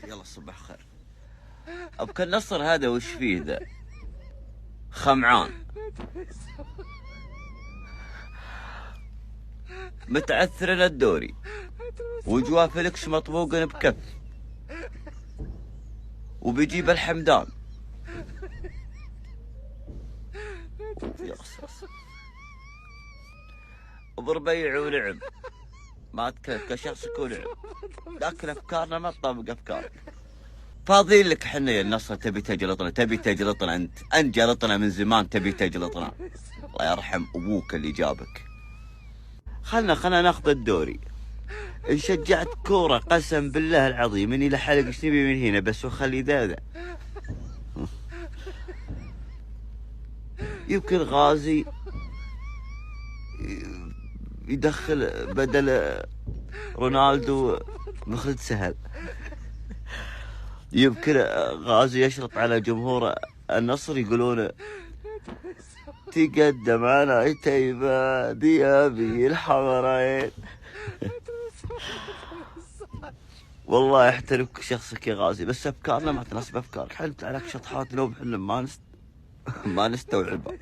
يلا صباح خير. ابو النصر هذا وش فيه ذا؟ خمعان متعثر للدوري وجوا فيلكس مطبوق بكف وبيجيب الحمدان. وبربيع ولعب ما كشخصك ولعب، لكن افكارنا ما تطابق افكارك. فاضيين لك حنا يا النصر، تبي تجلطنا انت جلطنا من زمان، تبي تجلطنا. الله يرحم ابوك اللي جابك. خلنا ناخذ الدوري. ان شجعت كوره قسم بالله العظيم اني لحلق شنبي من هنا بس وخلي ذا. يمكن غازي يدخل بدل رونالدو مخلد سهل. يمكن غازي يشرط على جمهور النصر يقولون تقدم على تيبة ديابي الحمرين. والله يحترمك شخصك يا غازي، بس افكارنا ما تناسب افكارك. حلت عليك شطحات لو بحلم ما نستوعبها.